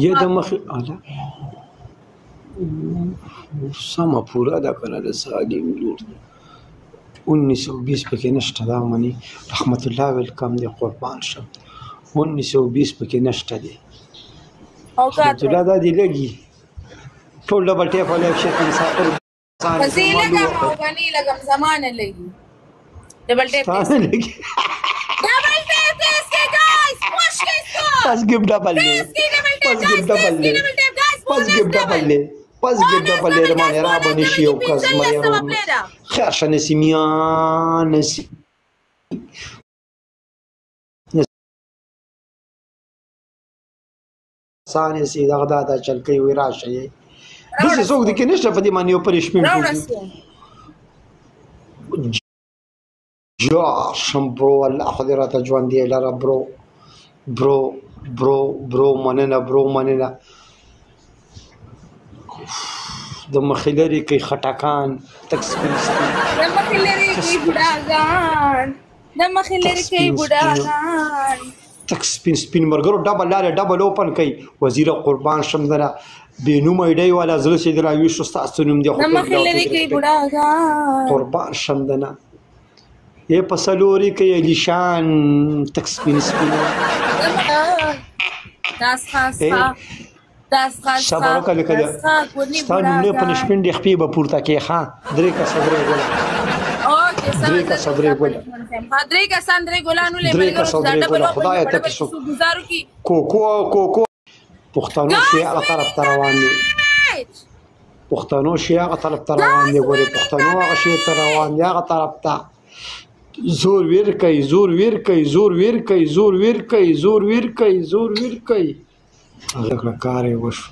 یا د مخې سمه پوره ده که نه د سالم لور 1920 پکې نشته دا مني رحمت الله ویلکم دی قربان شم 1920 پکې نشته دی رحمت الله دا دی لګي ټول ډبل ټیپ والا شیخ مسافر پسې لګم او غني لګم زمانه لګي ډبل ټیپ ڈبل ٹیپ اس کے گائز پوش کے اس کو پس گپ ڈبل لے پس گپ ڈبل لے پس گپ ڈبل لے پس گپ ڈبل لے رمانه را باندې شي او کز مې خیر شنه سیمیان سانه سي دغه دا چل کوي وی راشه دغه څوک د کې نشته په دې باندې او پرېشمن جا شم برو الله خدای راته ژوند دی لاره برو برو برو برو مننه برو مننه د مخې لرې کوي خټکان تک سپین سپین د مخې لرې کوي بوډاګان د مخې لرې کوي بوډاګان تک سپین سپین مرګرو ډبل لاره ډبل اوپن کوي وزیر قربان شم دره بې نومه ایډۍ والا زړه چې د راویښو ستاسو نوم دی د مخې لرې کوي بوډاګان قربان شم دنه یہ پسلوری که لیشان تک سپین سپین داس خاصا داس خاصا صبر وکړه کله ستا نومونه په نشپین د خپې به پورته کې ښه درې کسه درې ګله درې کسه درې ګله درې کسان درې ګلانو له درې کسه درې ګله خدای ته څو گزارو کی کوکو پښتنو شي هغه طرف ته روان دي پښتنو شي هغه طرف ته روان دي ګورې پښتنو هغه شي ته روان دي هغه طرف ته زور ویر کوي زور ویر کوي زور ویر کوي زور ویر کوي زور ویر کوي زور ویر کوي هغه کار یې وشو